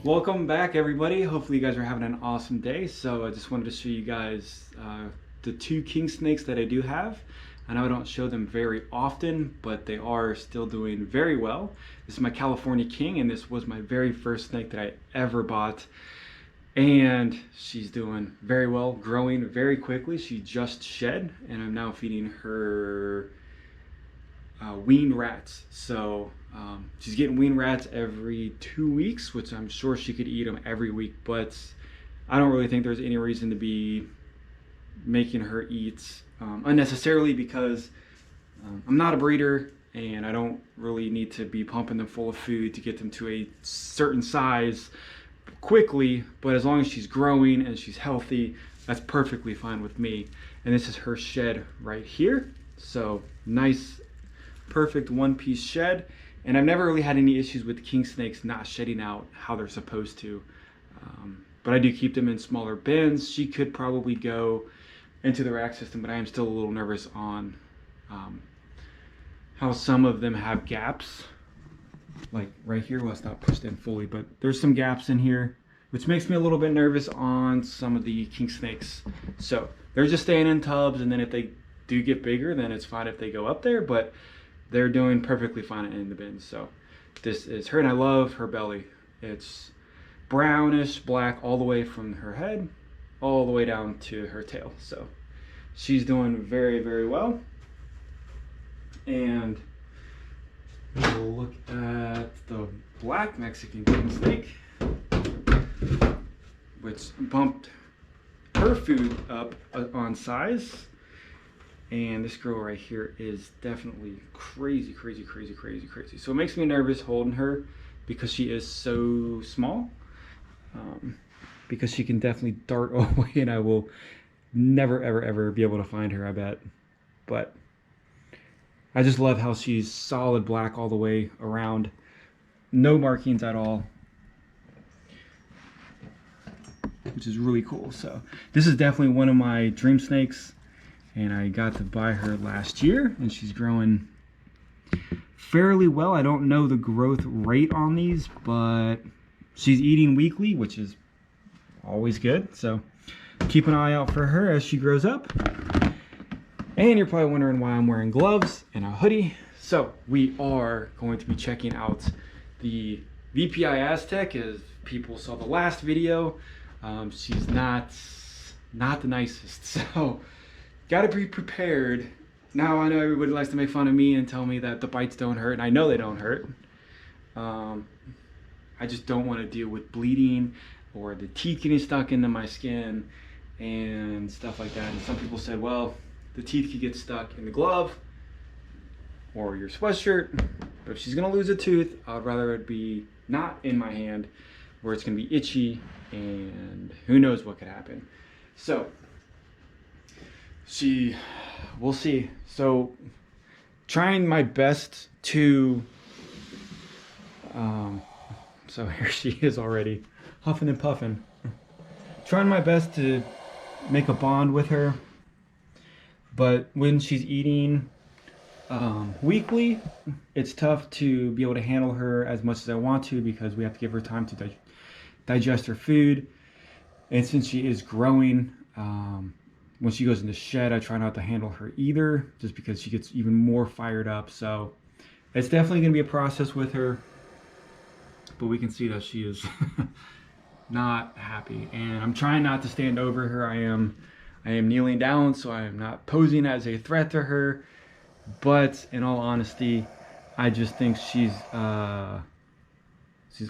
Welcome back, everybody. Hopefully you guys are having an awesome day. So I just wanted to show you guys the two king snakes that I do have. I know I don't show them very often, but they are still doing very well. This is my California king, and this was my very first snake that I ever bought. And she's doing very well, growing very quickly. She just shed, and I'm now feeding her weaned rats. So she's getting weaned rats every 2 weeks, which I'm sure she could eat them every week, but I don't really think there's any reason to be making her eat unnecessarily, because I'm not a breeder and I don't really need to be pumping them full of food to get them to a certain size quickly. But as long as she's growing and she's healthy, that's perfectly fine with me. And this is her shed right here. So nice, perfect one-piece shed. And I've never really had any issues with king snakes not shedding out how they're supposed to. But I do keep them in smaller bins. She could probably go into the rack system, but I am still a little nervous on how some of them have gaps. Like right here, well, it's not pushed in fully, but there's some gaps in here, which makes me a little bit nervous on some of the king snakes. So they're just staying in tubs, and then if they do get bigger, then it's fine if they go up there, but they're doing perfectly fine in the bin. So this is her, and I love her belly. It's brownish black all the way from her head all the way down to her tail. So she's doing very, very well. And we'll look at the black Mexican king snake, which bumped her food up on size. And this girl right here is definitely crazy, crazy, crazy, crazy, crazy. So it makes me nervous holding her because she is so small. Because she can definitely dart away, and I will never, ever, ever be able to find her, I bet. But I just love how she's solid black all the way around. No markings at all, which is really cool. So this is definitely one of my dream snakes, and I got to buy her last year, and she's growing fairly well. I don't know the growth rate on these, but she's eating weekly, which is always good. So keep an eye out for her as she grows up. And you're probably wondering why I'm wearing gloves and a hoodie. So we are going to be checking out the VPI Aztec. As people saw the last video, she's not the nicest. So gotta be prepared. Now I know everybody likes to make fun of me and tell me that the bites don't hurt, and I know they don't hurt. I just don't want to deal with bleeding or the teeth getting stuck into my skin and stuff like that. And some people said, well, the teeth could get stuck in the glove or your sweatshirt, but if she's gonna lose a tooth, I'd rather it be not in my hand where it's gonna be itchy and who knows what could happen. So we'll see. So trying my best to so here she is already huffing and puffing. Trying my best to make a bond with her, but when she's eating weekly, it's tough to be able to handle her as much as I want to, because we have to give her time to digest her food. And since she is growing, when she goes in the shed, I try not to handle her either, just because she gets even more fired up. So it's definitely going to be a process with her, but we can see that she is not happy. And I'm trying not to stand over her. I am kneeling down, so I am not posing as a threat to her. But in all honesty, I just think she's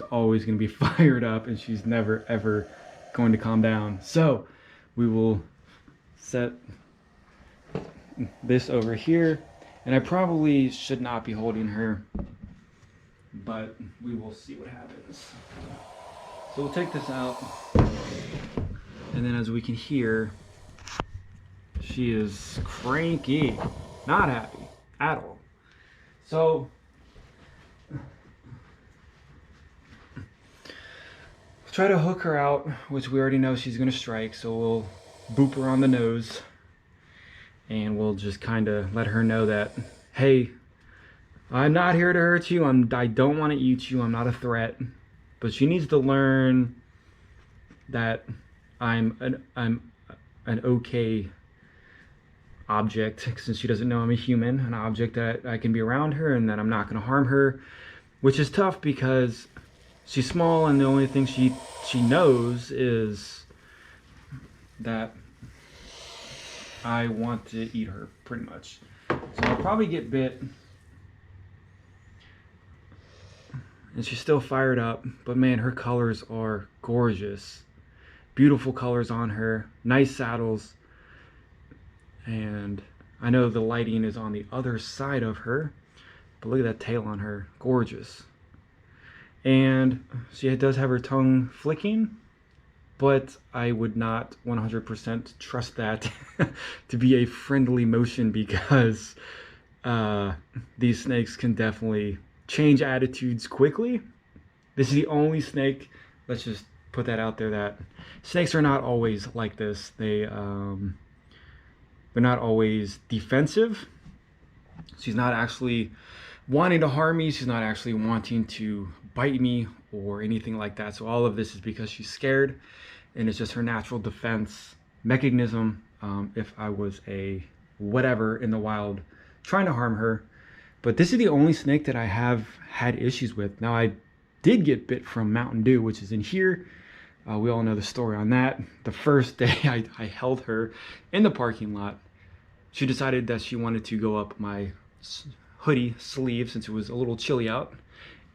always going to be fired up, and she's never ever going to calm down. So we will set this over here, and I probably should not be holding her, but we will see what happens. So we'll take this out, and then as we can hear, she is cranky, not happy at all. So try to hook her out, which we already know she's gonna strike, so we'll boop her on the nose, and we'll just kind of let her know that, hey, I'm not here to hurt you. I don't want to eat you. I'm not a threat. but she needs to learn that I'm an okay object, since she doesn't know I'm a human, an object that I can be around her and that I'm not going to harm her, which is tough because she's small and the only thing she knows is that I want to eat her, pretty much. So I'll probably get bit. And she's still fired up, but man, her colors are gorgeous. Beautiful colors on her, nice saddles. And I know the lighting is on the other side of her, but look at that tail on her, gorgeous. And she does have her tongue flicking, but I would not 100% trust that to be a friendly motion, because these snakes can definitely change attitudes quickly. This is the only snake, let's just put that out there, that snakes are not always like this. They're not always defensive. She's not actually wanting to harm me. She's not actually wanting to bite me or anything like that. So all of this is because she's scared, and it's just her natural defense mechanism. If I was a whatever in the wild trying to harm her. But this is the only snake that I have had issues with. Now, I did get bit from Mountain Dew, which is in here. We all know the story on that. The first day I held her in the parking lot, she decided that she wanted to go up my hoodie sleeve since it was a little chilly out.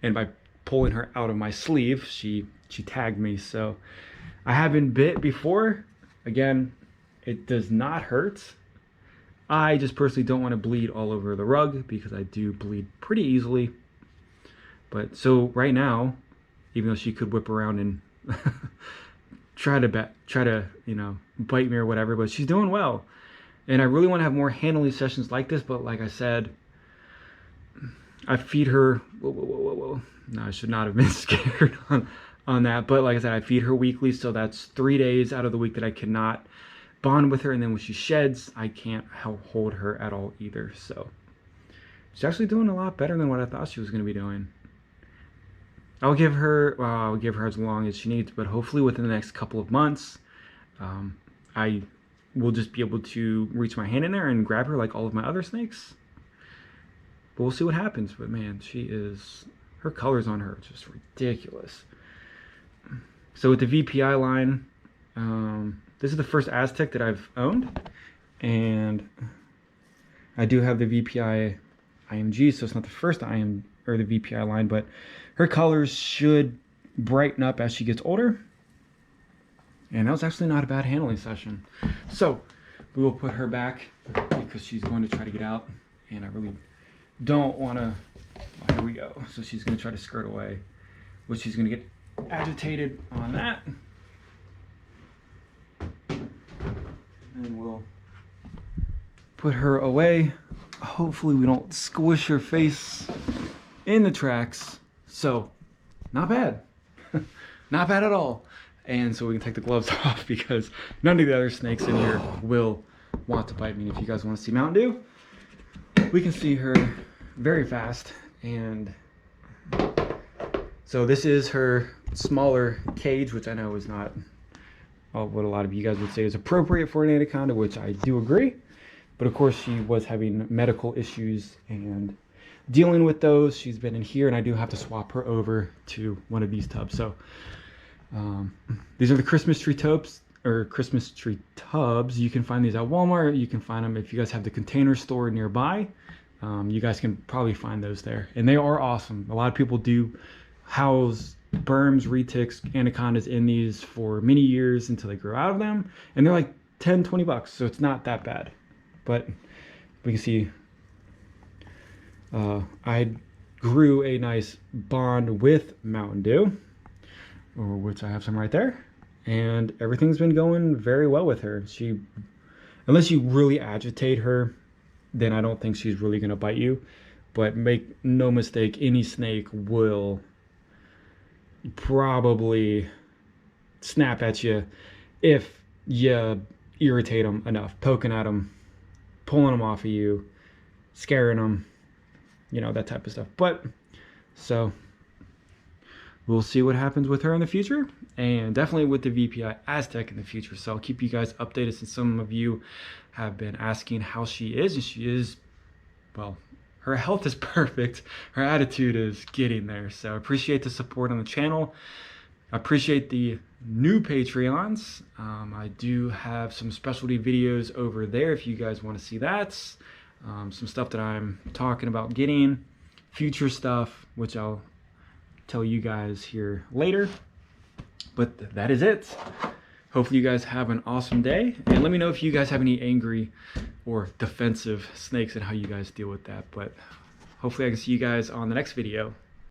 And by pulling her out of my sleeve, she tagged me. So I have been bit before. Again, it does not hurt. I just personally don't want to bleed all over the rug because I do bleed pretty easily. But so right now, even though she could whip around and try to bite me or whatever, but she's doing well. And I really want to have more handling sessions like this, but like I said, I feed her. Whoa. No, I should not have been scared on that. But like I said, I feed her weekly, so that's 3 days out of the week that I cannot bond with her. And then when she sheds, I can't hold her at all either. So she's actually doing a lot better than what I thought she was going to be doing. I'll give her as long as she needs, but hopefully within the next couple of months, I will just be able to reach my hand in there and grab her like all of my other snakes. But we'll see what happens. But man, her colors on her are just ridiculous. So with the VPI line, this is the first Aztec that I've owned, and I do have the VPI IMG, so it's not the first the VPI line, but her colors should brighten up as she gets older. And that was actually not a bad handling session. So we will put her back because she's going to try to get out, and I really don't want to. Well, here we go. So she's going to try to skirt away, which she's going to get agitated on that. And we'll put her away. Hopefully we don't squish her face in the tracks. So, not bad. Not bad at all. And so we can take the gloves off because none of the other snakes in here will want to bite me. If you guys want to see Mountain Dew, we can see her very fast. And so this is her smaller cage, which I know is not what a lot of you guys would say is appropriate for an anaconda, which I do agree. But of course, she was having medical issues and dealing with those. She's been in here, and I do have to swap her over to one of these tubs. So these are the Christmas tree tubs, or Christmas tree tubs. You can find these at Walmart. You can find them if you guys have the Container Store nearby. You guys can probably find those there, and they are awesome. A lot of people do house berms, retics, anacondas in these for many years until they grow out of them, and they're like 10-20 bucks, so it's not that bad. But we can see I grew a nice bond with Mountain Dew, which I have some right there, and everything's been going very well with her. Unless you really agitate her, then I don't think she's really going to bite you. But make no mistake, any snake will probably snap at you if you irritate them enough, poking at them, pulling them off of you, scaring them, that type of stuff. But so we'll see what happens with her in the future, and definitely with the VPI Aztec in the future. So I'll keep you guys updated, since some of you have been asking how she is, and she is, well, her health is perfect. Her attitude is getting there. So I appreciate the support on the channel. I appreciate the new Patreons. I do have some specialty videos over there if you guys want to see that. Some stuff that I'm talking about getting, future stuff, which I'll tell you guys here later. But that is it. Hopefully you guys have an awesome day, and let me know if you guys have any angry or defensive snakes and how you guys deal with that. But hopefully I can see you guys on the next video.